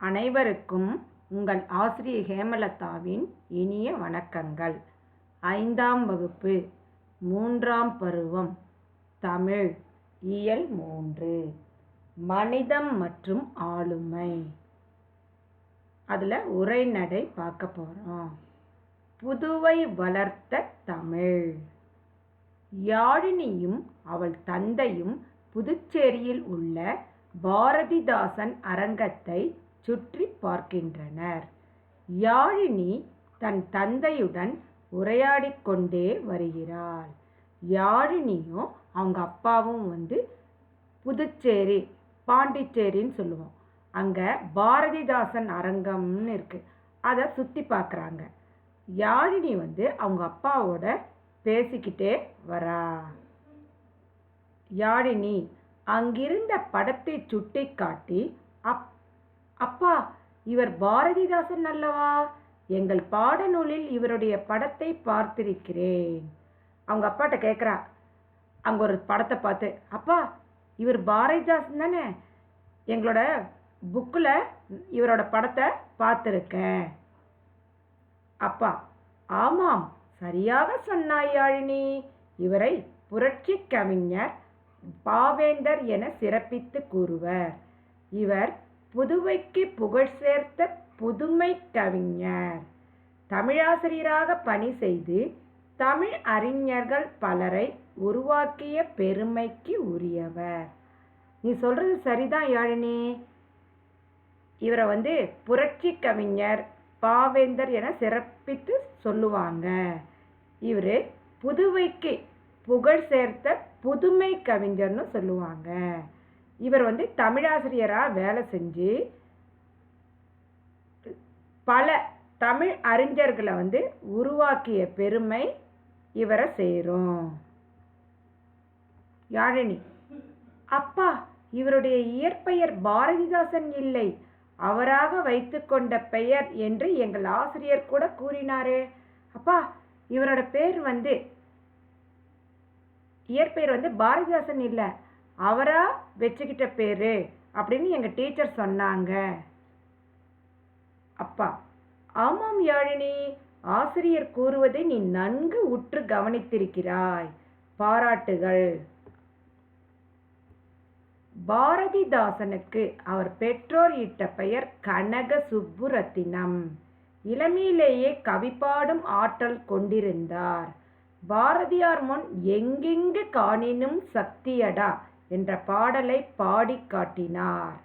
அனைவருக்கும் உங்கள் ஆசிரியை ஹேமலதாவின் இனிய வணக்கங்கள். 5ஆம் வகுப்பு 3ஆம் பருவம் தமிழ் இயல் 3 மனிதம் மற்றும் ஆளுமை. அதில் உரைநடை பார்க்க போகிறோம். புதுவை வளர்த்த தமிழ். யாழினியும் அவள் தந்தையும் புதுச்சேரியில் உள்ள பாரதிதாசன் அரங்கத்தை சுற்றி பார்க்கின்றனர். யாழினி தன் தந்தையுடன் உரையாடிக் கொண்டே வருகிறாள். யாழினியும் அவங்க அப்பாவும் புதுச்சேரி, பாண்டிச்சேரின்னு சொல்லுவோம், அங்கே பாரதிதாசன் அரங்கம்னு இருக்குது, அதை சுற்றி பார்க்குறாங்க. யாழினி அவங்க அப்பாவோட பேசிக்கிட்டே வரா. யாழினி அங்கிருந்த படத்தை சுட்டி காட்டி, அப்பா, இவர் பாரதிதாசன் அல்லவா? எங்கள் பாடநூலில் இவருடைய படத்தை பார்த்திருக்கிறேன். அவங்க அப்பாட்ட கேட்குறா, அங்கே ஒரு படத்தை பார்த்து, அப்பா, இவர் பாரதிதாசன் தானே? எங்களோட புக்கில் இவரோட படத்தை பார்த்துருக்கேன். அப்பா, ஆமாம், சரியாக சொன்னாய் யாழினி. இவரை புரட்சி கவிஞர் பாவேந்தர் என சிறப்பித்து கூறுவர். இவர் புதுவைக்கு புகழ் சேர்த்த புதுமை கவிஞர். தமிழாசிரியராக பணி செய்து தமிழ் அறிஞர்கள் பலரை உருவாக்கிய பெருமைக்கு உரியவர். நீ சொல்றது சரிதான் யாழினி. இவரை புரட்சி கவிஞர் பாவேந்தர் என சிறப்பித்து சொல்லுவாங்க. இவர் புதுவைக்கு புகழ் சேர்த்த புதுமை கவிஞர்னு சொல்லுவாங்க. இவர் தமிழாசிரியராக வேலை செஞ்சு பல தமிழ் அறிஞர்களை உருவாக்கிய பெருமை இவரை சேரும். யாழினி, அப்பா, இவருடைய இயற்பெயர் பாரதிதாசன் இல்லை, அவராக வைத்துக்கொண்ட பெயர் என்று எங்கள் ஆசிரியர் கூட கூறினாரே. அப்பா, இவரோட பேர் இயற்பெயர் பாரதிதாசன் இல்லை, அவரா வச்சுக்கிட்ட பேரு அப்படின்னு எங்கள் டீச்சர் சொன்னாங்க. அப்பா, ஆமாம் யாழினி, ஆசிரியர் கூறுவதை நீ நன்கு உற்று கவனித்திருக்கிறாய், பாராட்டுகள். பாரதிதாசனுக்கு அவர் பெற்றோர் இட்ட பெயர் கனக சுப்புரத்தினம். இளமையிலேயே கவிப்பாடும் ஆற்றல் கொண்டிருந்தார். பாரதியார் முன் எங்கெங்கு காணினும் சக்தியடா என்ற பாடலை பாடி காட்டினார்.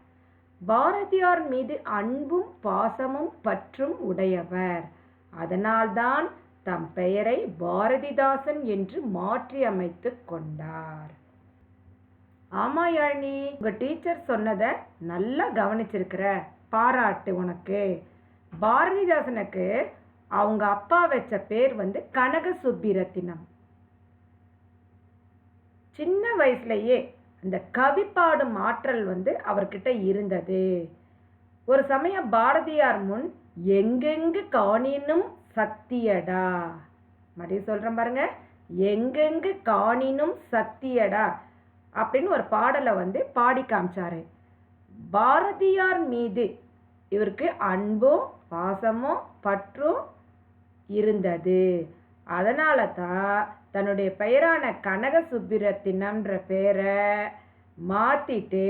பாரதியார் மீது அன்பும் பாசமும் பற்றும் உடையவர். அதனால்தான் தம் பெயரை பாரதிதாசன் என்று மாற்றி அமைத்து கொண்டார். ஆமா யாழினி, உங்க டீச்சர் சொன்னதை நல்லா கவனிச்சிருக்கிற, பாராட்டு உனக்கு. பாரதிதாசனுக்கு அவங்க அப்பா வச்ச பேர் கனக சுப்பிரத்தினம். சின்ன வயசுலயே அந்த கவி பாடும் ஆற்றல் அவர்கிட்ட இருந்தது. ஒரு சமயம் பாரதியார் முன் எங்கெங்கு காணினும் சக்தியடா, மறுபடியும் சொல்றேன் பாருங்க, எங்கெங்கு காணினும் சக்தியடா அப்படின்னு ஒரு பாடலை பாடி காமிச்சாரு. பாரதியார் மீது இவருக்கு அன்பும் பாசமும் பற்றும் இருந்தது. அதனால தான் தன்னுடைய பெயரான கனக சுப்பிரத்தினம்ன்ற பேரை மாத்திட்டு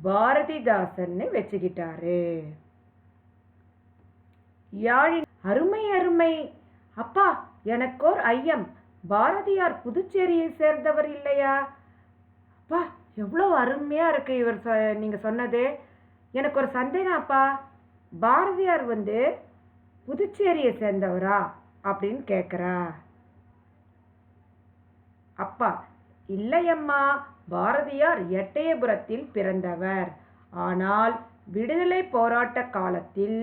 பாரதிதாசன்னு வச்சுக்கிட்டாரு. யாழினி, அருமை அருமை. அப்பா, எனக்கோர் ஐயம், பாரதியார் புதுச்சேரியை சேர்ந்தவர் இல்லையா? அப்பா, எவ்வளோ அருமையா இருக்கு இவர் நீங்க சொன்னது. எனக்கு ஒரு சந்தேகம் அப்பா, பாரதியார் புதுச்சேரியை சேர்ந்தவரா அப்படின்னு கேட்குறா. அப்பா, இல்லையம்மா, பாரதியார் எட்டயபுரத்தில் பிறந்தவர். ஆனால் விடுதலை போராட்ட காலத்தில்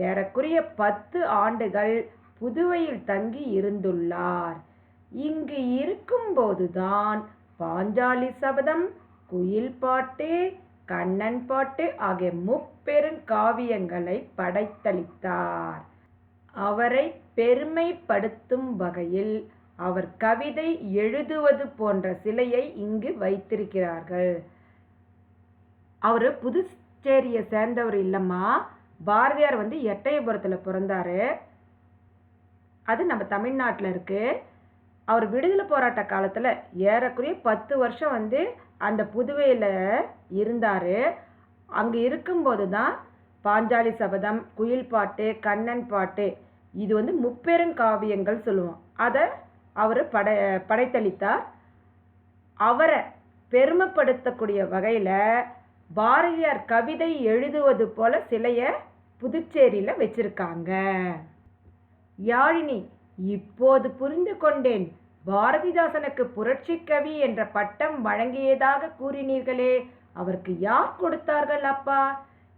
ஏறக்குறைய 10 ஆண்டுகள் புதுவையில் தங்கி இருந்துள்ளார். இங்கு இருக்கும்போதுதான் பாஞ்சாலி சபதம், குயில் பாட்டு, கண்ணன் பாட்டு ஆகிய முப்பெருங்காவியங்களை படைத்தளித்தார். அவரை பெருமைப்படுத்தும் வகையில் அவர் கவிதை எழுதுவது போன்ற சிலையை இங்கு வைத்திருக்கிறார்கள். அவர் புதுச்சேரியை சேர்ந்தவர் இல்லைம்மா, பாரதியார் வந்து எட்டயபுரத்தில் பிறந்தாரு. அது நம்ம தமிழ்நாட்டில் இருக்கு. அவர் விடுதலை போராட்ட காலத்தில் ஏறக்குறைய 10 வருஷம் வந்து அந்த புதுவையில் இருந்தார். அங்கே இருக்கும்போது தான் பாஞ்சாலி சபதம், குயில் பாட்டு, கண்ணன் பாட்டு, இது வந்து முப்பெருங்காவியங்கள் சொல்லுவோம், அதை அவர் படைத்தளித்தார். அவரை பெருமைப்படுத்தக்கூடிய வகையில் பாரதியார் கவிதை எழுதுவது போல சிலைய புதுச்சேரியில் வச்சிருக்காங்க. யாழினி, இப்போது புரிந்து கொண்டேன். பாரதிதாசனுக்கு புரட்சி கவி என்ற பட்டம் வழங்கியதாக கூறினீர்களே, அவருக்கு யார் கொடுத்தார்கள் அப்பா?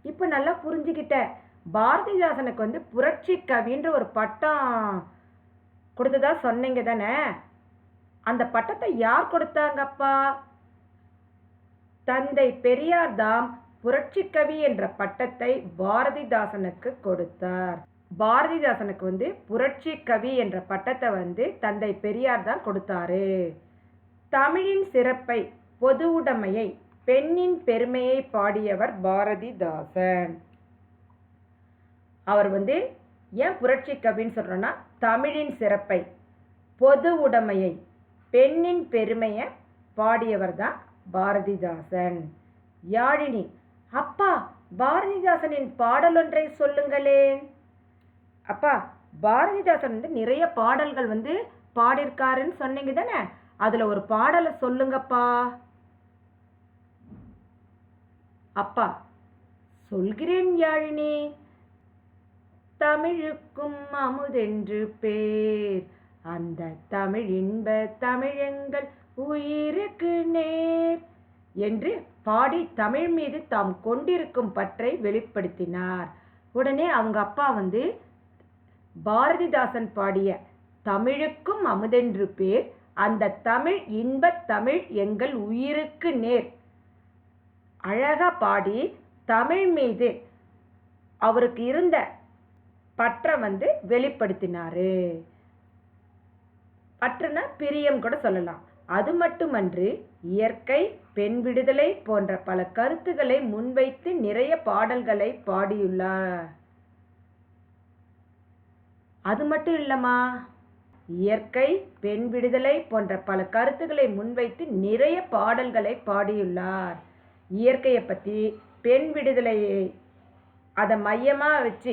இப்போ நல்லா புரிஞ்சுக்கிட்டேன். பாரதிதாசனுக்கு வந்து புரட்சி கவின்ற ஒரு பட்டம் கொடுத்ததா சொன்னீங்க தானே? அந்த பட்டத்தை யார் கொடுத்தாங்கப்பா? தந்தை பெரியார் தாம் புரட்சி கவி என்ற பட்டத்தை பாரதிதாசனுக்கு கொடுத்தார். பாரதிதாசனுக்கு வந்து புரட்சி கவி என்ற பட்டத்தை வந்து தந்தை பெரியார் தான் கொடுத்தாரு. தமிழின் சிறப்பை, பொது உடைமையை, பெண்ணின் பெருமையை பாடியவர் பாரதிதாசன். அவர் வந்து ஏன் புரட்சி கவின்னு சொல்றோன்னா, தமிழின் சிறப்பை, பொது உடைமையை, பெண்ணின் பெருமையை பாடியவர் தான் பாரதிதாசன். யாழினி, அப்பா பாரதிதாசனின் பாடல் ஒன்றை சொல்லுங்களேன். அப்பா, பாரதிதாசன் வந்து நிறைய பாடல்கள் வந்து பாடியிருக்காருன்னு சொன்னீங்க தானே? அதுல ஒரு பாடலை சொல்லுங்கப்பா. அப்பா, சொல்கிறேன் யாழினி. தமிழுக்கும் அமுதென்று பேர், அந்த தமிழ் இன்ப தமிழங்கள் உயிருக்கு நேர் என்று பாடி தமிழ் மீது தாம் கொண்டிருக்கும் பற்றை வெளிப்படுத்தினார். உடனே அவங்க அப்பா வந்து பாரதிதாசன் பாடிய தமிழுக்கும் அமுதென்று பேர், அந்த தமிழ் இன்ப தமிழ் எங்கள் உயிருக்கு நேர் அழகா பாடி தமிழ் மீது அவருக்கு இருந்த பற்றை வந்து வெளிப்படுத்தினாரு. பற்றுனா பிரியம் கூட சொல்லலாம். அது மட்டுமன்று, இயற்கை, பெண் விடுதலை போன்ற பல கருத்துக்களை முன்வைத்து நிறைய பாடல்களை பாடியுள்ளார். அது மட்டும் இல்லம்மா, இயற்கை, பெண் விடுதலை போன்ற பல கருத்துக்களை முன்வைத்து நிறைய பாடல்களை பாடியுள்ளார். இயற்கையை பற்றி, பெண் விடுதலையை அதை மையமாக வச்சு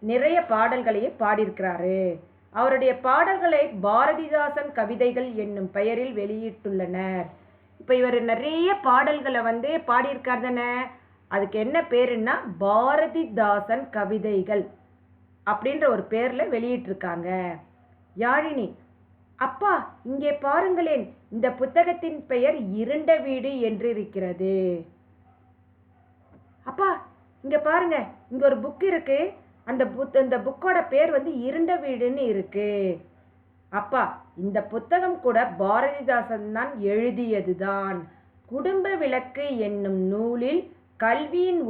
நிறைய பாடல்களையும் பாடியிருக்கிறாரு. அவருடைய பாடல்களை பாரதிதாசன் கவிதைகள் என்னும் பெயரில் வெளியிட்டுள்ளனர். இப்போ இவர் நிறைய பாடல்களை வந்து பாடியிருக்கார் தானே? அதுக்கு என்ன பேருன்னா பாரதிதாசன் கவிதைகள் அப்படின்ற ஒரு பேரில் வெளியிட்டிருக்காங்க. யாழினி, அப்பா இங்கே பாருங்களேன், இந்த புத்தகத்தின் பெயர் இருண்ட வீடு என்று இருக்கிறது. அப்பா இங்கே பாருங்க, இங்கே ஒரு புக் இருக்கு. அந்த புக்கோட பேர் வந்து இருண்ட வீடுன்னு இருக்கு. அப்பா, இந்த புத்தகம் கூட பாரதிதாசன் தான் எழுதியதுதான். குடும்ப விளக்கு என்னும் நூலில் கல்வியின்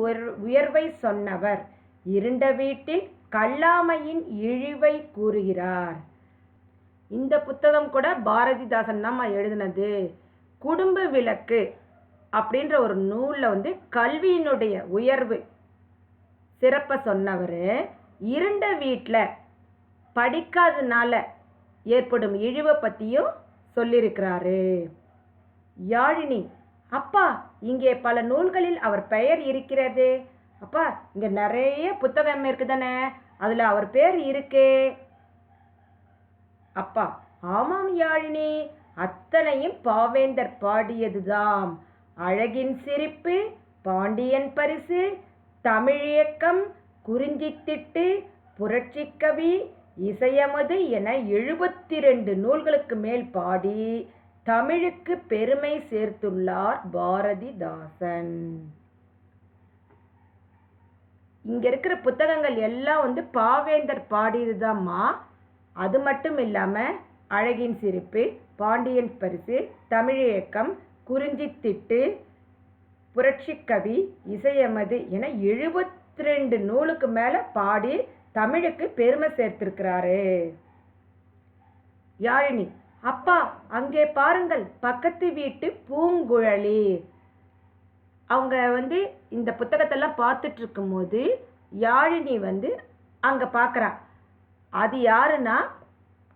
உயர்வை சொன்னவர் இருண்ட வீட்டில் கல்லாமையின் இழிவை கூறுகிறார். இந்த புத்தகம் கூட பாரதிதாசன் தான் எழுதினது. குடும்ப விளக்கு அப்படின்ற ஒரு நூலில் வந்து கல்வியினுடைய உயர்வு சிறப்பை சொன்னவர் இருண்ட வீட்டில் படிக்காதனால ஏற்படும் இழிவை பற்றியும் சொல்லியிருக்கிறாரு. யாழினி, அப்பா இங்கே பல நூல்களில் அவர் பெயர் இருக்கிறது. அப்பா இங்கே நிறைய புத்தகம் இருக்குதானே, அதில் அவர் பேர் இருக்கே. அப்பா, ஆமாம் யாழினி, அத்தனையும் பாவேந்தர் பாடியதுதான். அழகின் சிரிப்பு, பாண்டியன் பரிசு, தமிழியக்கம், குறிஞ்சித்திட்டு, புரட்சிக்கவி, இசையமது என 72 நூல்களுக்கு மேல் பாடி தமிழுக்கு பெருமை சேர்த்துள்ளார் பாரதிதாசன். இங்க இருக்கிற புத்தகங்கள் எல்லாம் வந்து பாவேந்தர் பாடியதுதாம்மா. அது மட்டும் இல்லாம அழகின் சிரிப்பு, பாண்டியன் பரிசு, தமிழியக்கம், குறிஞ்சித்திட்டு, புரட்சிக்கவி, இசையமது என 72 நூலுக்கு மேல பாடி தமிழுக்கு பெருமை சேர்த்திருக்கிறாரு. யாழினி, அப்பா அங்கே பாருங்கள், பக்கத்து வீட்டு பூங்குழலி. அவங்க வந்து இந்த புத்தகத்தெல்லாம் பார்த்துட்டு இருக்கும்போது யாழினி வந்து அங்கே பார்க்குறா. அது யாருன்னா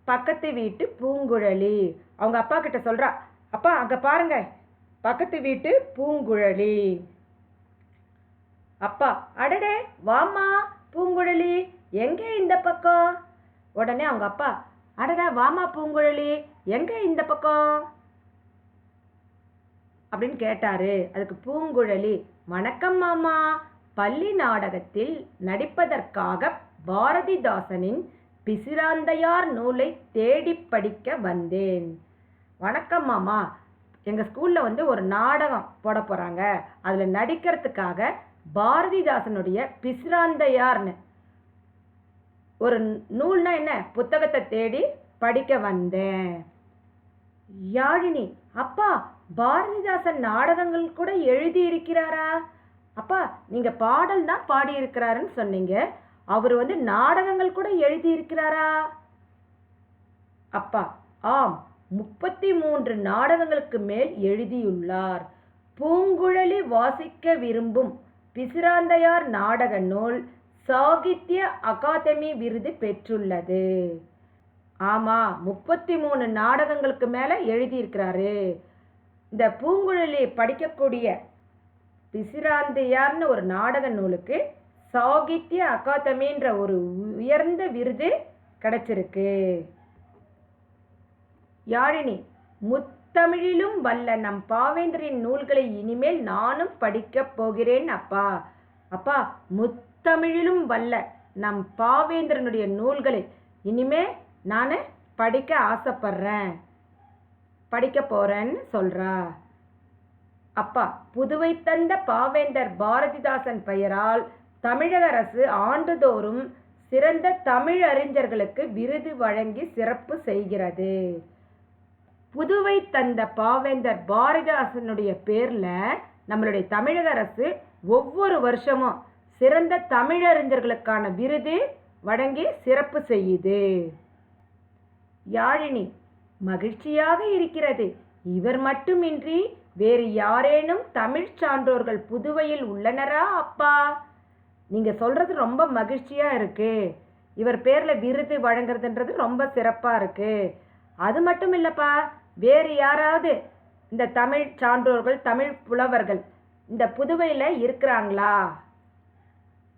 பக்கத்து வீட்டு பூங்குழலி. அவங்க அப்பா கிட்ட சொல்கிறா, அப்பா அங்கே பாருங்க, பக்கத்து வீட்டு பூங்குழலி. அப்பா, அடடே வாம்மா பூங்குழலி, எங்கே இந்த பக்கம்? உடனே அவங்க அப்பா, அடடா வாமா பூங்குழலி, எங்கே இந்த பக்கம் அப்படின்னு கேட்டாரு. அதுக்கு பூங்குழலி, வணக்கம் மாமா, பள்ளி நாடகத்தில் நடிப்பதற்காக பாரதிதாசனின் பிசிராந்தையார் நூலை தேடி படிக்க வந்தேன். வணக்கம் மாமா, எங்கள் ஸ்கூலில் வந்து ஒரு நாடகம் போட போகிறாங்க, அதில் நடிக்கிறதுக்காக பாரதிதாசனுடைய பிசிராந்தையார்னு ஒரு நூல்னா என்ன, புத்தகத்தை தேடி படிக்க வந்தேன். யாழினி, அப்பா பாரதிதாசன் நாடகங்கள் கூட எழுதி இருக்கிறாரா? அப்பா நீங்கள் பாடல் தான் பாடியிருக்கிறாருன்னு சொன்னீங்க, அவர் வந்து நாடகங்கள் கூட எழுதி இருக்கிறாரா? அப்பா, ஆம், 33 நாடகங்களுக்கு மேல் எழுதியுள்ளார். பூங்குழலி வாசிக்க விரும்பும் பிசிராந்தையார் நாடக நூல் சாகித்ய அகாதமி விருது பெற்றுள்ளது. ஆமாம், 33 நாடகங்களுக்கு மேலே எழுதியிருக்கிறாரு. இந்த பூங்குழலி படிக்கக்கூடிய பிசிராந்தையார்னு ஒரு நாடக நூலுக்கு சாகித்ய அகாதமின்ற ஒரு உயர்ந்த விருது கிடைச்சிருக்கு. யாழினி, முத்தமிழிலும் வல்ல நம் பாவேந்தரின் நூல்களை இனிமேல் நானும் படிக்கப் போகிறேன் அப்பா. அப்பா, முத்தமிழிலும் வல்ல நம் பாவேந்தரனுடைய நூல்களை இனிமே நான் படிக்க ஆசைப்படுறேன், படிக்க போகிறேன்னு சொல்கிறா. அப்பா, புதுவை தந்த பாவேந்தர் பாரதிதாசன் பெயரால் தமிழக அரசு ஆண்டுதோறும் சிறந்த தமிழறிஞர்களுக்கு விருது வழங்கி சிறப்பு செய்கிறது. புதுவை தந்த பாவேந்தர் பாரதிதாசனுடைய பேரில் நம்மளுடைய தமிழக அரசு ஒவ்வொரு வருஷமும் சிறந்த தமிழறிஞர்களுக்கான விருது வழங்கி சிறப்பு செய்யுது. யாழினி, மகிழ்ச்சியாக இருக்கிறது. இவர் மட்டுமின்றி வேறு யாரேனும் தமிழ் சான்றோர்கள் புதுவையில் உள்ளனரா அப்பா? நீங்கள் சொல்கிறது ரொம்ப மகிழ்ச்சியாக இருக்குது. இவர் பேரில் விருது வழங்குறதுன்றது ரொம்ப சிறப்பாக இருக்குது. அது மட்டும் இல்லைப்பா, வேறு யாராவது இந்த தமிழ் சான்றோர்கள் தமிழ் புலவர்கள் இந்த புதுவையில் இருக்கிறாங்களா?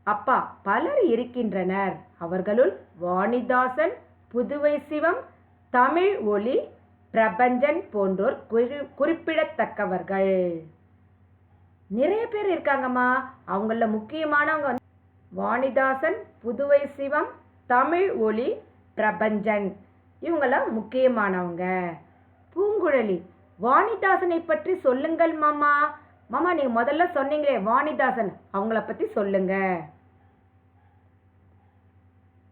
அப்பா, பலர் இருக்கின்றனர். அவர்களுள் வாணிதாசன், புதுவை சிவம், தமிழ் ஒலி, பிரபஞ்சன் போன்றோர் குறிப்பிடத்தக்கவர்கள். நிறைய பேர் இருக்காங்கம்மா. அவங்கள முக்கியமானவங்க வாணிதாசன், புதுவை சிவம், தமிழ் ஒலி, பிரபஞ்சன், இவங்கெல்லாம் முக்கியமானவங்க. பூங்குழலி, வாணிதாசனை பற்றி சொல்லுங்கள் மாமா. மாமா, நீங்கள் முதல்ல சொன்னீங்களே வாணிதாசன், அவங்கள பற்றி சொல்லுங்க.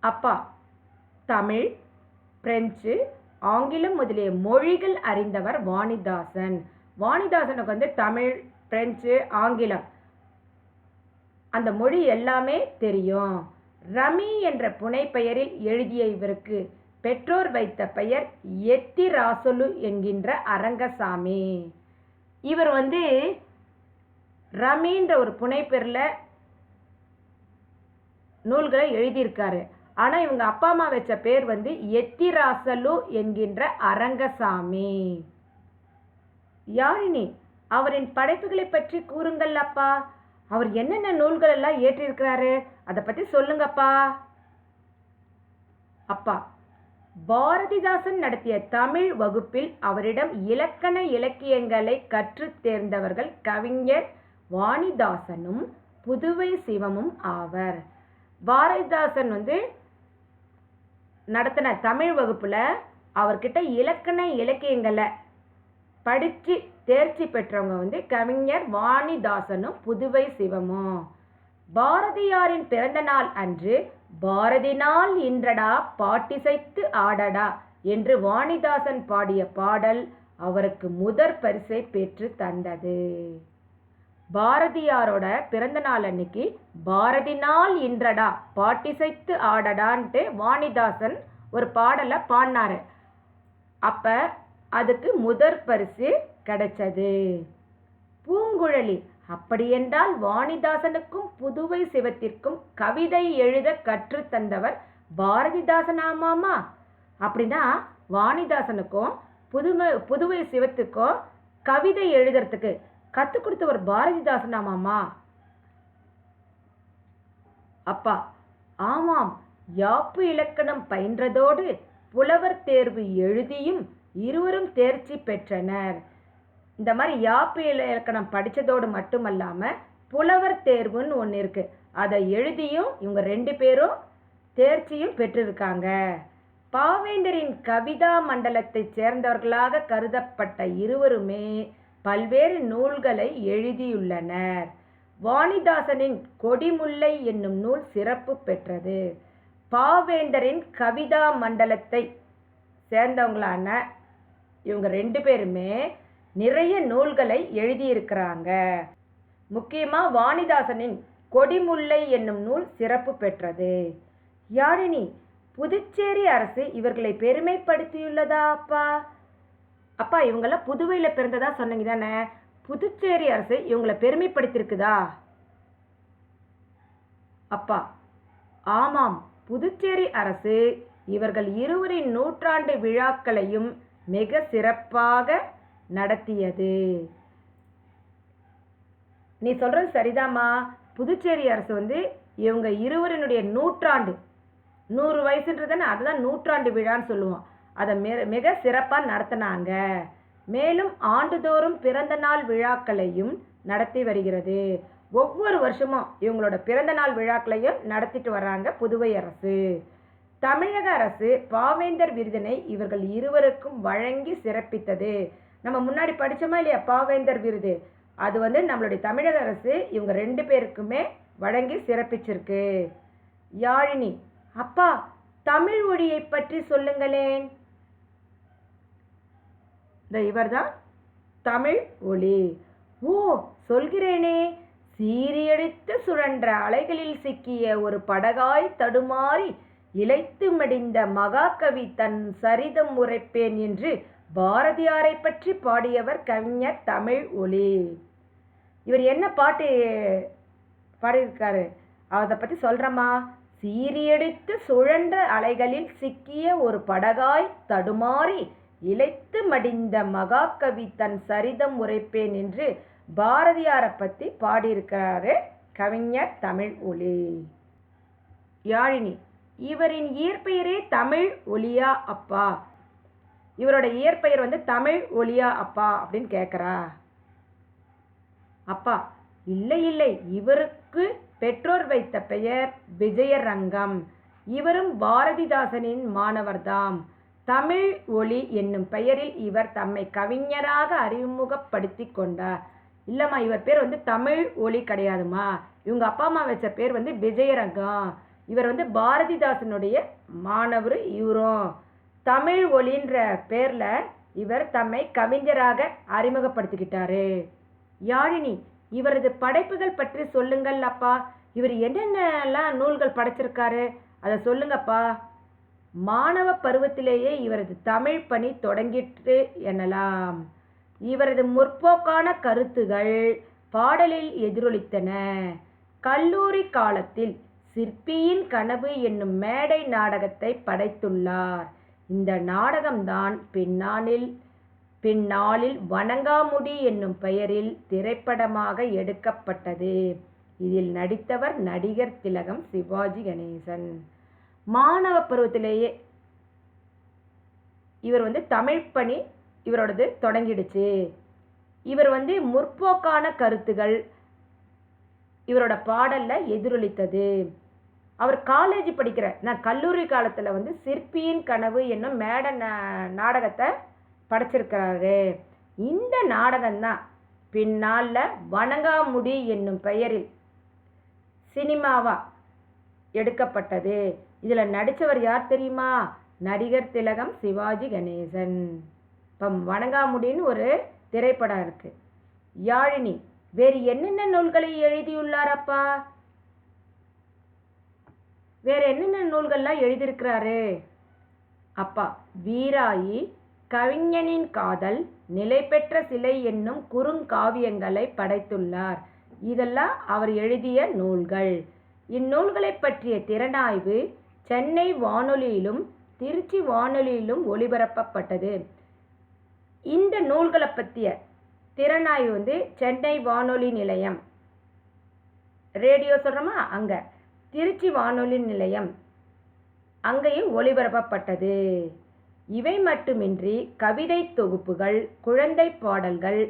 அப்பா, தமிழ், பிரெஞ்சு, ஆங்கிலம் முதலிய மொழிகள் அறிந்தவர் வாணிதாசன். வாணிதாசனுக்கு வந்து தமிழ், பிரெஞ்சு, ஆங்கிலம் அந்த மொழி எல்லாமே தெரியும். ரமி என்ற புனைப்பெயரில் எழுதிய இவருக்கு பெற்றோர் வைத்த பெயர் எத்திராசொலு என்கின்ற அரங்கசாமி. இவர் வந்து ரமின்ற ஒரு புனைப்பெயரில் நூல்களை எழுதியிருக்காரு. ஆனால் இவங்க அப்பா அம்மா வச்ச பேர் வந்து எத்திராசலு என்கின்ற அரங்கசாமி. யாழினி, அவரின் படைப்புகளை பற்றி கூறுங்கள் அப்பா. அவர் என்னென்ன நூல்கள் எல்லாம் ஏற்றிருக்கிறாரு, அதை பற்றி சொல்லுங்கப்பா. அப்பா, பாரதிதாசன் நடத்திய தமிழ் வகுப்பில் அவரிடம் இலக்கண இலக்கியங்களை கற்று தேர்ந்தவர்கள் கவிஞர் வாணிதாசனும் புதுவை சிவமும் ஆவர். பாரதிதாசன் வந்து நடத்தின தமிழ் வகுப்பில் அவர்கிட்ட இலக்கண இலக்கியங்களை படித்து தேர்ச்சி பெற்றவங்க வந்து கவிஞர் வாணிதாசனும் புதுவை சிவமும். பாரதியாரின் பிறந்த நாள் அன்று பாரதி நாள் இன்றடா பாட்டிசைத்து ஆடடா என்று வாணிதாசன் பாடிய பாடல் அவருக்கு முதற் பரிசை பெற்று தந்தது. பாரதியாரோட பிறந்த நாள் அன்னைக்கு பாரதி நாள் இன்றடா பாட்டிசைத்து ஆடடான்ட்டு வாணிதாசன் ஒரு பாடலை பாடினாரு. அப்போ அதுக்கு முதற் பரிசு கிடைச்சது. பூங்குழலி, அப்படியென்றால் வாணிதாசனுக்கும் புதுவை சிவத்திற்கும் கவிதை எழுத கற்றுத்தந்தவர் பாரதிதாசன் ஆமாமா? அப்படின்னா வாணிதாசனுக்கும் புதுவை சிவத்துக்கும் கவிதை எழுதுறதுக்கு கற்றுக் கொடுத்தவர் பாரதிதாசன் ஆமாமா? அப்பா, ஆமாம். யாப்பு இலக்கணம் பயின்றதோடு புலவர் தேர்வு எழுதியும் இருவரும் தேர்ச்சி பெற்றனர். இந்த மாதிரி யாப்பு இலக்கணம் படித்ததோடு மட்டுமல்லாமல் புலவர் தேர்வுன்னு ஒன்று இருக்குது. அதை எழுதியும் இவங்க 2 பேரும் தேர்ச்சியும் பெற்றிருக்காங்க. பாவேந்தரின் கவிதா மண்டலத்தை சேர்ந்தவர்களாக கருதப்பட்ட இருவருமே பல்வேறு நூல்களை எழுதியுள்ளனர். வாணிதாசனின் கொடிமுல்லை என்னும் நூல் சிறப்பு பெற்றது. பாவேந்தரின் கவிதா மண்டலத்தை சேர்ந்தவங்களான இவங்க 2 பேருமே நிறைய நூல்களை எழுதியிருக்கிறாங்க. முக்கியமாக வாணிதாசனின் கொடிமுல்லை என்னும் நூல் சிறப்பு பெற்றது. யாழினி, புதுச்சேரி அரசு இவர்களை பெருமைப்படுத்தியுள்ளதா அப்பா? அப்பா, இவங்கெல்லாம் புதுவையில் பிறந்ததா சொன்னீங்க தானே? புதுச்சேரி அரசு இவங்களை பெருமைப்படுத்தியிருக்குதா? அப்பா, ஆமாம். புதுச்சேரி அரசு இவர்கள் இருவரின் நூற்றாண்டு விழாக்களையும் மிக சிறப்பாக நடத்தியது. நீ சொல்றது சரிதாம்மா. புதுச்சேரி அரசு இவங்க இருவரினுடைய நூற்றாண்டு 100 வயசுன்றதுன்னு அதுதான் நூற்றாண்டு விழான்னு சொல்லுவோம். அதை மிக சிறப்பாக நடத்தினாங்க. மேலும் ஆண்டுதோறும் பிறந்த நாள் விழாக்களையும் நடத்தி வருகிறது. ஒவ்வொரு வருஷமும் இவங்களோட பிறந்த நாள் விழாக்களையும் நடத்திட்டு வர்றாங்க புதுவை அரசு. தமிழக அரசு பாவேந்தர் விருதினை இவர்கள் இருவருக்கும் வழங்கி சிறப்பித்தது. நம்ம முன்னாடி படித்தோமா இல்லையா பாவேந்தர் விருது? அது நம்மளுடைய தமிழக அரசு இவங்க 2 பேருக்குமே வழங்கி சிறப்பிச்சிருக்கு. யாழினி, அப்பா, தமிழ் மொழியை பற்றி சொல்லுங்களேன். இவர்தான் தமிழ் ஒளி. ஓ, சொல்கிறேனே. சீரியடித்து சுழன்ற அலைகளில் சிக்கிய ஒரு படகாய் தடுமாறி இளைத்து மடிந்த மகாகவி தன் சரிதம் உரைப்பேன் என்று பாரதியாரை பற்றி பாடியவர் கவிஞர் தமிழ் ஒளி. இவர் என்ன பாட்டு பாடியிருக்காரு அதை பற்றி சொல்கிறேம்மா. சீரியடித்து சுழன்ற அலைகளில் சிக்கிய ஒரு படகாய் தடுமாறி இளைத்து மடிந்த மகாகவி தன் சரிதம் உரைப்பேன் என்று பாரதியாரை பற்றி பாடியிருக்கிறாரு கவிஞர் தமிழ் ஒளி. யாழினி, இவரின் இயற்பெயரே தமிழ் ஒளியா அப்பா? இவரோட இயற்பெயர் தமிழ் ஒளியா அப்பா அப்படின்னு கேட்குறா. அப்பா, இல்லை இல்லை, இவருக்கு பெற்றோர் வைத்த பெயர் விஜயரங்கம். இவரும் பாரதிதாசனின் மாணவர்தாம். தமிழ் ஒளி என்னும் பெயரில் இவர் தம்மை கவிஞராக அறிமுகப்படுத்தி கொண்டார். இல்லைம்மா, இவர் பேர் தமிழ் ஒளி கிடையாதுமா. இவங்க அப்பா அம்மா வச்ச பேர் விஜயரங்கம். இவர் பாரதிதாசனுடைய மாணவர். இவரும் தமிழ் ஒளின்ற பேரில் இவர் தம்மை கவிஞராக அறிமுகப்படுத்திக்கிட்டாரு. யாழினி, இவரது படைப்புகள் பற்றி சொல்லுங்கள் அப்பா. இவர் என்னென்னலாம் நூல்கள் படைச்சிருக்காரு அதை சொல்லுங்கப்பா. மாணவ பருவத்திலேயே இவரது தமிழ் பணி தொடங்கிட்டு எனலாம். இவரது முற்போக்கான கருத்துகள் பாடலில் எதிரொலித்தன. கல்லூரி காலத்தில் சிற்பியின் கனவு என்னும் மேடை நாடகத்தை படைத்துள்ளார். இந்த நாடகம்தான் பின்னாளில் வணங்காமுடி என்னும் பெயரில் திரைப்படமாக எடுக்கப்பட்டது. இதில் நடித்தவர் நடிகர் திலகம் சிவாஜி கணேசன். மாணவ பருவத்திலேயே இவர் தமிழ் பணி இவரோடது தொடங்கிடுச்சு. இவர் முற்போக்கான கருத்துகள் இவரோட பாடலில் எதிரொலித்தது. அவர் காலேஜ் கல்லூரி காலத்தில் சிற்பியின் கனவு என்னும் மேடை நாடகத்தை படைச்சிருக்கிறாரு. இந்த நாடகம்தான் பின்னாளில் வணங்காமுடி என்னும் பெயரில் சினிமாவா எடுக்கப்பட்டது. இதில் நடித்தவர் யார் தெரியுமா? நடிகர் திலகம் சிவாஜி கணேசன். இப்போ வணங்காமுடின்னு ஒரு திரைப்படம் இருக்குது. யாழினி, வேறு என்னென்ன நூல்களை எழுதியுள்ளாரப்பா? வேறு என்னென்ன நூல்கள்லாம் எழுதியிருக்கிறாரு அப்பா? வீராயி, கவிஞனின் காதல், நிலை பெற்ற சிலை என்னும் குறுங்காவியங்களை படைத்துள்ளார். இதெல்லாம் அவர் எழுதிய நூல்கள். இந்நூல்களை பற்றிய திறனாய்வு சென்னை வானொலியிலும் திருச்சி வானொலியிலும் ஒளிபரப்பப்பட்டது. இந்த நூல்களை பற்றிய திறனாய்வு சென்னை வானொலி நிலையம் ரேடியோ சொல்கிறோமா, அங்கே திருச்சி வானொலி நிலையம் அங்கேயும் ஒளிபரப்பப்பட்டது. இவை மட்டுமின்றி கவிதை தொகுப்புகள், குழந்தை பாடல்கள்,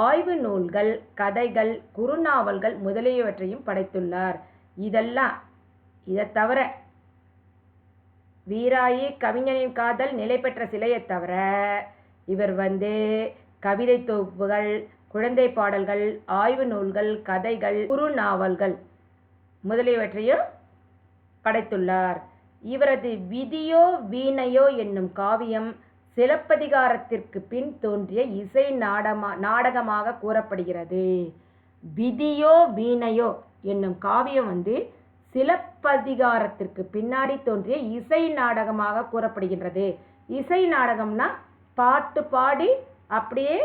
ஆய்வு நூல்கள், கதைகள், குறுநாவல்கள் முதலியவற்றையும் படைத்துள்ளார். இதை தவிர வீராயி கவிஞனின் காதல் நிலை பெற்ற சிலையை தவிர இவர் கவிதை தொகுப்புகள், குழந்தை பாடல்கள், ஆய்வு நூல்கள், கதைகள், குறுநாவல்கள் முதலியவற்றையும் படைத்துள்ளார். இவரது விதியோ வீணையோ என்னும் காவியம் சிலப்பதிகாரத்திற்கு பின் தோன்றிய இசை நாடகமாக கூறப்படுகிறது. விதியோ வீணையோ என்னும் காவியம் சிலப்பதிகாரத்திற்கு பின்னாடி தோன்றிய இசை நாடகமாக கூறப்படுகின்றது. இசை நாடகம்னா பாட்டு பாடி அப்படியே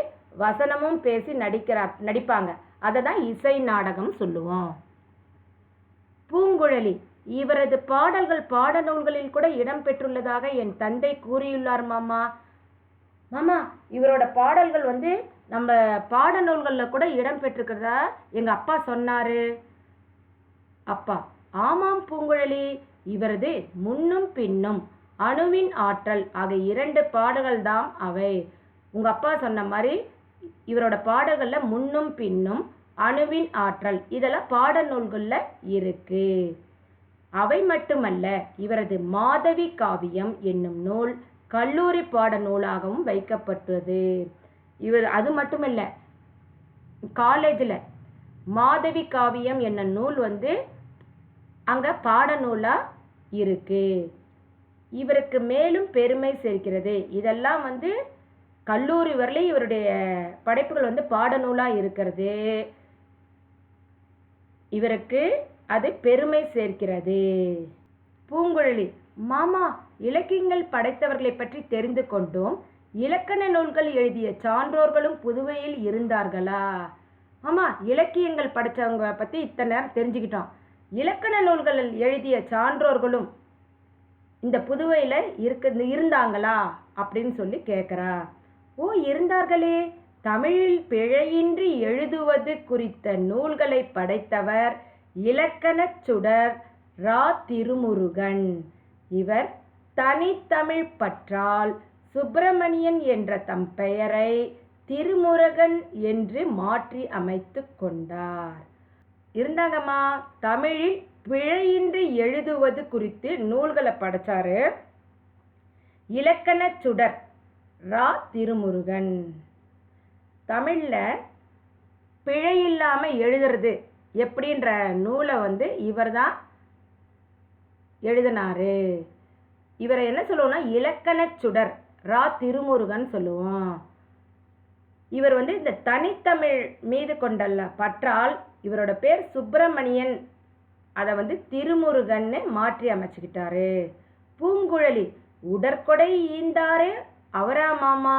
வசனமும் பேசி நடிப்பாங்க. அதை தான் இசை நாடகம் சொல்லுவோம். பூங்குழலி இவரது பாடல்கள் பாடநூல்களில் கூட இடம்பெற்றுள்ளதாக என் தந்தை கூறியுள்ளார் மாமா. மாமா, இவரோட பாடல்கள் நம்ம பாடநூல்களில் கூட இடம்பெற்றிருக்கிறதா எங்கள் அப்பா சொன்னார். அப்பா: ஆமாம் பூங்குழலி, இவரது முன்னும் பின்னும், அணுவின் ஆற்றல் ஆகிய 2 பாடல்கள் தான் அவை. உங்கள் அப்பா சொன்ன மாதிரி இவரோட பாடல்களில் முன்னும் பின்னும், அணுவின் ஆற்றல் இதெல்லாம் பாடநூல்களில் இருக்கு. அவை மட்டுமல்ல, இவரது மாதவி காவியம் என்னும் நூல் கல்லூரி பாட நூலாகவும் வைக்கப்பட்டது. அது மட்டுமல்ல, காலேஜில் மாதவி காவியம் என்னும் நூல் அங்கே பாடநூலாக இருக்கு. இவருக்கு மேலும் பெருமை சேர்க்கிறது. இதெல்லாம் கல்லூரி வரலையும் இவருடைய படைப்புகள் பாடநூலாக இருக்கிறது. இவருக்கு அது பெருமை சேர்க்கிறது. பூங்குழலி: மாமா, இலக்கியங்கள் படைத்தவர்களை பற்றி தெரிந்து கொண்டோம். இலக்கண நூல்கள் எழுதிய சான்றோர்களும் புதுவையில் இருந்தார்களா? மாமா, இலக்கியங்கள் படைத்தவங்க பற்றி இத்தனை நேரம் தெரிஞ்சுக்கிட்டோம். இலக்கண நூல்கள் எழுதிய சான்றோர்களும் இந்த புதுவையில் இருந்தாங்களா அப்படின்னு சொல்லி கேட்குறா. ஓ, இருந்தார்களே. தமிழில் பிழையின்றி எழுதுவது குறித்த நூல்களை படைத்தவர் இலக்கணச் சுடர் ரா. திருமுருகன். இவர் தனித்தமிழ் பற்றால் சுப்பிரமணியன் என்ற தம் பெயரை திருமுருகன் என்று மாற்றி அமைத்து கொண்டார். இருந்தாங்கம்மா, தமிழில் பிழையின்றி எழுதுவது குறித்து நூல்களை படைச்சாரு இலக்கணச் சுடர் ரா. திருமுருகன். தமிழில் பிழையில்லாமல் எழுதுறது எப்படின்ற நூலை இவர் தான் எழுதினாரு. இவரை என்ன சொல்லுவோம்னா இலக்கணச் சுடர் ரா. திருமுருகன் சொல்லுவோம். இவர் இந்த தனித்தமிழ் மீது கொண்டல்ல பற்றால் இவரோட பேர் சுப்பிரமணியன், அதை திருமுருகன்னு மாற்றி அமைச்சுக்கிட்டாரு. பூங்குழலி: உடற்கொடை ஈந்தாரே அவரா மாமா?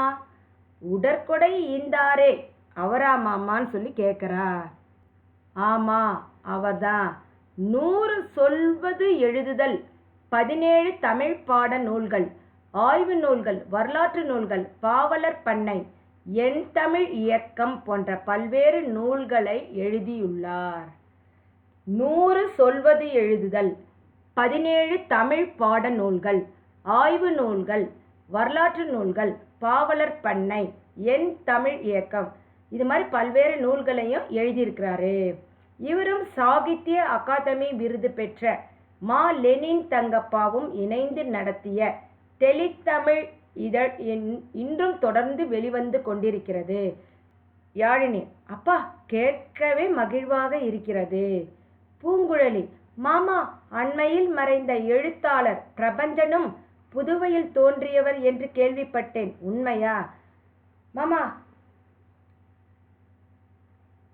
உடற்கொடை ஈந்தாரே அவரா மாமான்னு சொல்லி கேட்குறா. ஆமா, அவர்தான். 100 சொல்வது எழுதுதல், 17 தமிழ் பாட நூல்கள், ஆய்வு நூல்கள், வரலாற்று நூல்கள், பாவலர் பண்ணை, என் தமிழ் இயக்கம் போன்ற பல்வேறு நூல்களை எழுதியுள்ளார். 100 சொல்வது எழுதுதல், 17 தமிழ் பாட நூல்கள், ஆய்வு நூல்கள், வரலாற்று நூல்கள், பாவலர் பண்ணை, என் தமிழ் இயக்கம், இது மாதிரி பல்வேறு நூல்களையும் எழுதியிருக்கிறாரு. இவரும் சாகித்ய அகாதமி விருது பெற்ற மா. லெனின் தங்கப்பாவும் இணைந்து நடத்திய தெளித்தமிழ் இதழ் இன்றும் தொடர்ந்து வெளிவந்து கொண்டிருக்கிறது. யாழினி: அப்பா, கேட்கவே மகிழ்வாக இருக்கிறது. பூங்குழலி: மாமா, அண்மையில் மறைந்த எழுத்தாளர் பிரபஞ்சனும் புதுவையில் தோன்றியவர் என்று கேள்விப்பட்டேன், உண்மையா? மாமா,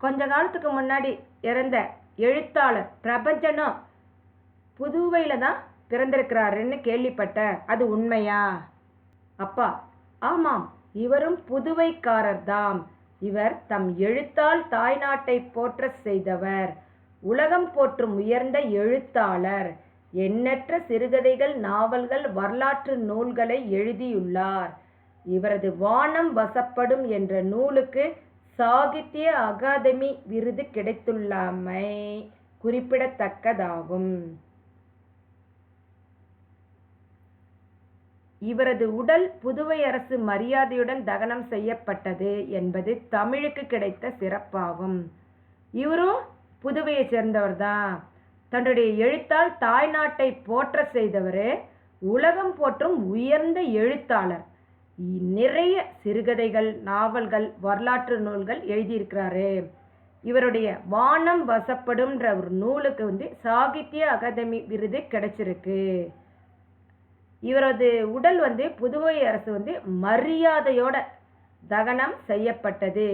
கொஞ்ச காலத்துக்கு முன்னாடி இறந்த எழுத்தாளர் பிரபஞ்சனும் புதுவையில் தான் பிறந்திருக்கிறாருன்னு கேள்விப்பட்டேன், அது உண்மையா? அப்பா: ஆமாம், இவரும் புதுவைக்காரர் தாம். இவர் தம் எழுத்தால் தாய்நாட்டை போற்ற செய்தவர். உலகம் போற்றும் உயர்ந்த எழுத்தாளர். எண்ணற்ற சிறுகதைகள், நாவல்கள், வரலாற்று நூல்களை எழுதியுள்ளார். இவரது வானம் வசப்படும் என்ற நூலுக்கு சாகித்ய அகாதமி விருது கிடைத்துள்ளமை குறிப்பிடத்தக்கதாகும். இவரது உடல் புதுவை அரசு மரியாதையுடன் தகனம் செய்யப்பட்டது என்பது தமிழுக்கு கிடைத்த சிறப்பாகும். இவரும் புதுவையை சேர்ந்தவர் தான். தன்னுடைய எழுத்தால் தாய்நாட்டை போற்ற செய்தவர். உலகம் போற்றும் உயர்ந்த எழுத்தாளர். நிறைய சிறுகதைகள், நாவல்கள், வரலாற்று நூல்கள் எழுதியிருக்கிறாரு. இவருடைய வானம் வசப்படும்ன்ற ஒரு நூலுக்கு சாகித்ய அகாதமி விருது கிடைச்சிருக்கு. இவரது உடல் புதுவை அரசு மரியாதையோட தகனம் செய்யப்பட்டது.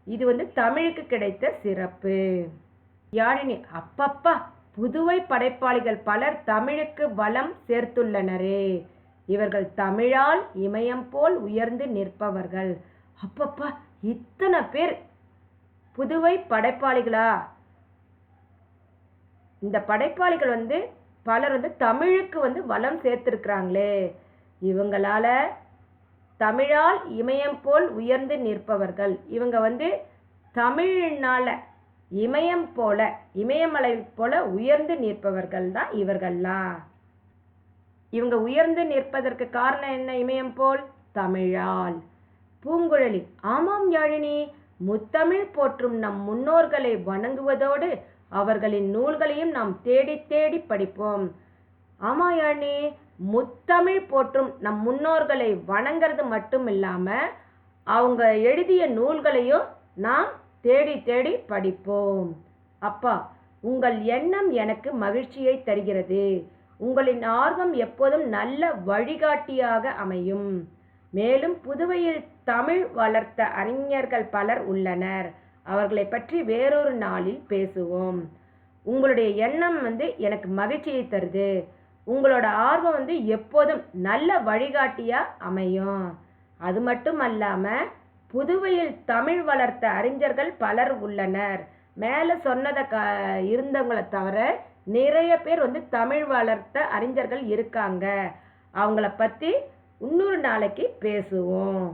இது தமிழுக்கு கிடைத்த சிறப்பு. யாழினி, அப்பப்பா, புதுவை படைப்பாளிகள் பலர் தமிழுக்கு வளம் சேர்த்துள்ளனரே. இவர்கள் தமிழால் இமயம் போல் உயர்ந்து நிற்பவர்கள். அப்பப்பா, இத்தனை பேர் புதுவை படைப்பாளிகளா? இந்த படைப்பாளிகள் பலர் தமிழுக்கு வளம் சேர்த்திருக்கிறாங்களே. இவங்களால தமிழால் இமயம் போல் உயர்ந்து நிற்பவர்கள். இவங்க தமிழ்னால இமயமலை போல உயர்ந்து நிற்பவர்கள் தான் இவர்கள்லாம். இவங்க உயர்ந்து நிற்பதற்கு காரணம் என்ன? இமயம் போல் தமிழால். பூங்குழலி, ஆமாம் யாழினி, முத்தமிழ் போற்றும் நம் முன்னோர்களை வணங்குவதோடு அவர்களின் நூல்களையும் நாம் தேடி தேடி படிப்போம். ஆமா யாழினி, முத்தமிழ் போற்றும் நம் முன்னோர்களை வணங்கிறது மட்டும் இல்லாம அவங்க எழுதிய நூல்களையும் நாம் தேடி தேடி படிப்போம். அப்பா, உங்கள் எண்ணம் எனக்கு மகிழ்ச்சியை தருகிறது. உங்களின் ஆர்வம் எப்போதும் நல்ல வழிகாட்டியாக அமையும். மேலும் புதுவையில் தமிழ் வளர்த்த அறிஞர்கள் பலர் உள்ளனர். அவர்களை பற்றி வேறொரு நாளில் பேசுவோம். உங்களுடைய எண்ணம் எனக்கு மகிழ்ச்சியை தருது. உங்களோட ஆர்வம் எப்போதும் நல்ல வழிகாட்டியா அமையும். அது மட்டும் அல்லாம புதுவையில் தமிழ் வளர்த்த அறிஞர்கள் பலர் உள்ளனர். மேலே சொன்னதை இருந்தவங்களை தவிர நிறைய பேர் தமிழ் வளர்த்த அறிஞர்கள் இருக்காங்க. அவங்கள பற்றி இன்னொரு நாளைக்கு பேசுவோம்.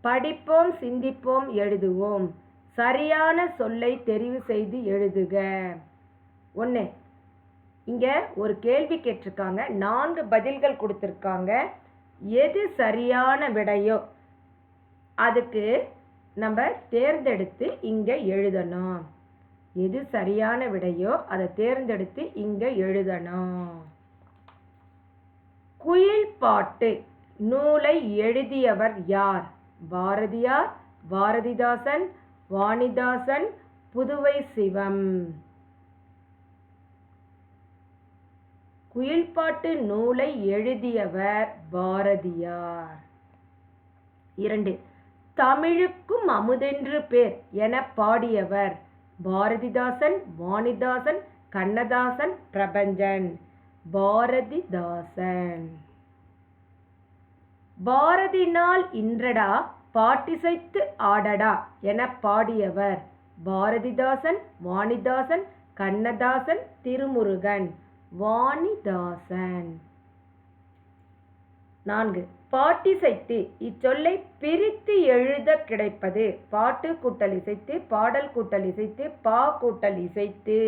படிப்போம், சிந்திப்போம், எழுதுவோம். சரியான சொல்லை தெரிவு செய்து எழுதுக. 1. இங்கே ஒரு கேள்வி கேட்டிருக்காங்க. 4 பதில்கள் கொடுத்துருக்காங்க. எது சரியான விடையோ அதுக்கு நம்ம தேர்ந்தெடுத்து இங்கே எழுதணும். எது சரியான விடையோ அதை தேர்ந்தெடுத்து இங்கே எழுதணும். குயில் பாட்டு நூலை எழுதியவர் யார்? பாரதியார், பாரதிதாசன், வாணிதாசன், புதுவை சிவம். குயில்பாட்டு நூலை எழுதியவர் பாரதியார். 2. தமிழுக்கும் அமுதென்று பேர் என பாடியவர் பாரதிதாசன், வாணிதாசன், கண்ணதாசன், பிரபஞ்சன். பாரதிதாசன். பாரதினால் இன்றடா பாட்டிசைத்து ஆடடா என பாடியவர் பாரதிதாசன், வாணிதாசன், கண்ணதாசன், திருமுருகன். வாணிதாசன். 4. பாட்டிசைத்து இச்சொல்லை பிரித்து எழுத கிடைப்பது பாட்டு கூட்டல் இசைத்து, பாடல் கூட்டல் இசைத்து, பா கூட்டல் இசைத்து,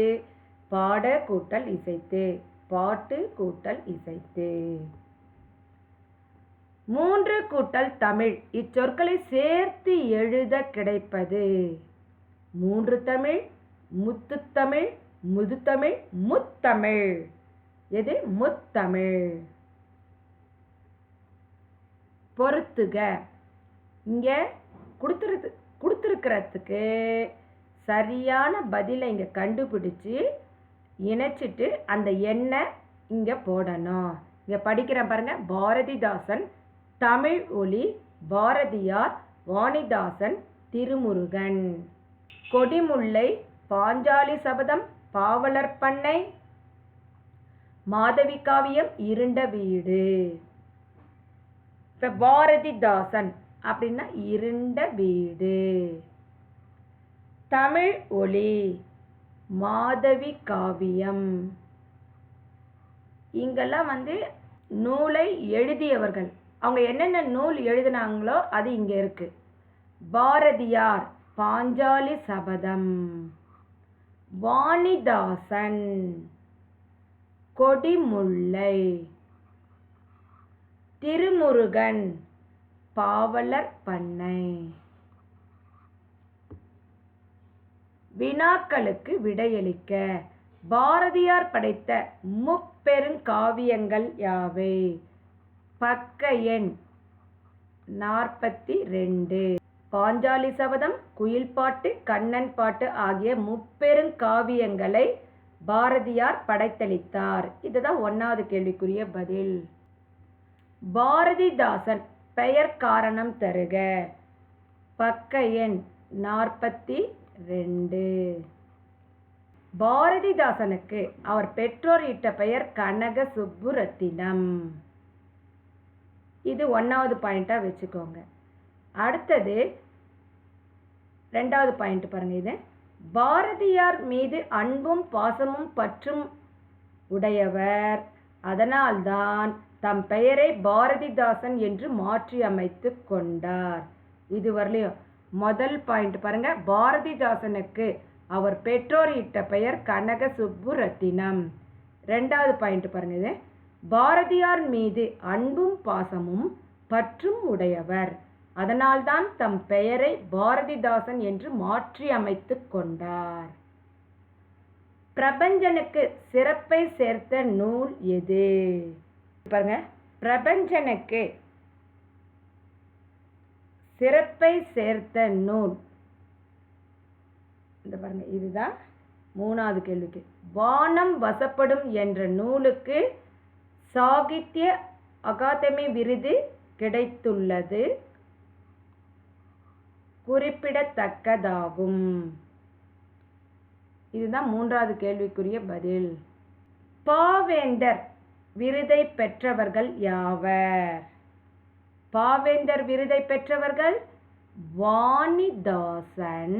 பாட கூட்டல் இசைத்து, பாட்டு கூட்டல் இசைத்து. 3 கூட்டல் தமிழ் இச்சொற்களை சேர்த்து எழுத கிடைப்பது 3 தமிழ், முத்துத்தமிழ், முதுத்தமிழ், முத்தமிழ். எது? முத்தமிழ். பொறுத்துக. இங்கே கொடுத்துருக்கிறதுக்கு சரியான பதிலை இங்கே கண்டுபிடிச்சி இணைச்சிட்டு அந்த எண்ணை இங்கே போடணும். இங்கே படிக்கிறேன் பாருங்க. பாரதிதாசன், தமிழ் ஒலி, பாரதியார், வாணிதாசன், திருமுருகன். கொடிமுல்லை, பாஞ்சாலி சபதம், பாவலர் பண்ணை, மாதவி காவியம், இருண்ட வீடு. இப்போ பாரதிதாசன் அப்படின்னா இருண்ட வீடு. தமிழ் ஒலி மாதவி காவியம். இங்கெல்லாம் நூலை எழுதியவர்கள் அவங்க என்னென்ன நூல் எழுதினாங்களோ அது இங்க இருக்கு. பாரதியார் பாஞ்சாலி சபதம், வாணிதாசன் கொடிமுல்லை, திருமுருகன் பாவலர் பண்ணை. வினாக்களுக்கு விடையளிக்க. பாரதியார் படைத்த முப்பெருங்காவியங்கள் யாவை? பக்க எண் 42. பாஞ்சாலி சபதம், குயில் பாட்டு, கண்ணன் பாட்டு ஆகிய முப்பெருங்காவியங்களை பாரதியார் படைத்தளித்தார். இதுதான் 1வது கேள்விக்குரிய பதில். பாரதிதாசன் பெயர் காரணம் தருக. பக்க எண் 42. பாரதிதாசனுக்கு அவர் பெற்றோர் இட்ட பெயர் கனக சுப்புரத்தினம். இது 1வது பாயிண்டா வச்சுக்கோங்க. அடுத்தது 2வது பாயிண்ட் பாருங்க. இது பாரதியார் மீது அன்பும் பாசமும் பற்றும் உடையவர், அதனால்தான் தம் பெயரை பாரதிதாசன் என்று மாற்றி அமைத்து கொண்டார். இதுவரையிலும் முதல் பாயிண்ட் பாருங்க. பாரதிதாசனுக்கு அவர் பெற்றோர் இட்ட பெயர் கனக சுப்புரத்தினம். 2வது பாயிண்ட் பாருங்க. இது பாரதியார் மீது அன்பும் பாசமும் பற்றும் உடையவர், அதனால்தான் தம் பெயரை பாரதிதாசன் என்று மாற்றி அமைத்து கொண்டார். பிரபஞ்சனுக்கு சிறப்பை சேர்த்த நூல் எது? பாருங்க. பிரபஞ்சனுக்கு சிறப்பை சேர்த்த நூல் இந்த பாருங்க. இதுதான் 3வது கேள்விக்கு. வானம் வசப்படும் என்ற நூலுக்கு சாகித்ய அகாதமி விருது கிடைத்துள்ளது குறிப்பிடத்தக்கதாகும். இதுதான் 3வது கேள்விக்குரிய பதில். பாவேந்தர் விருதை பெற்றவர்கள் யாவர்? பாவேந்தர் விருதை பெற்றவர்கள் வாணிதாசன்,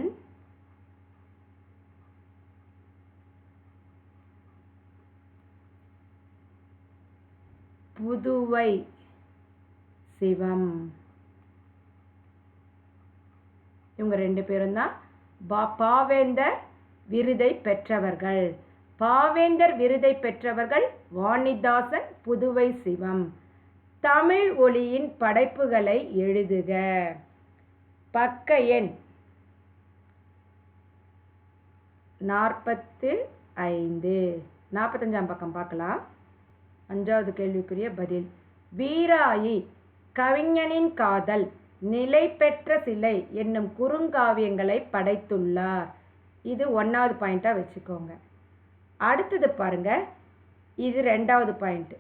புதுவை சிவம். இவங்க 2 பேரும் தான் பாவேந்தர் விருதை பெற்றவர்கள். பாவேந்தர் விருதை பெற்றவர்கள் வாணிதாசன், புதுவை சிவம். தமிழ் ஒலியின் படைப்புகளை எழுதுக. பக்க எண் 45. 45ஆம் பக்கம் பார்க்கலாம். 5வது கேள்விக்குரிய பதில். வீராயி, கவிஞனின் காதல், நிலை பெற்ற சிலை என்னும் குறுங்காவியங்களை படைத்துள்ளார். இது 1வது பாயிண்டா வச்சுக்கோங்க. அடுத்தது பாருங்க. இது 2வது பாயிண்ட்.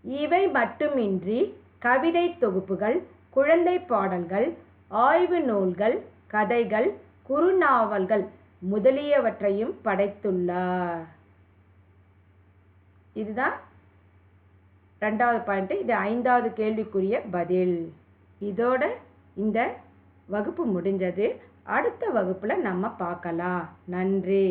இவை மட்டுமின்றி கவிதை தொகுப்புகள், குழந்தை பாடல்கள், ஆய்வு நூல்கள், கதைகள், குறுநாவல்கள் முதலியவற்றையும் படைத்துள்ளார். இதுதான் 2வது பாயிண்ட். இது 5வது கேள்விக்குரிய பதில். இதோட இந்த வகுப்பு முடிஞ்சது. அடுத்த வகுப்புல நம்ம பார்க்கலாம். நன்றி.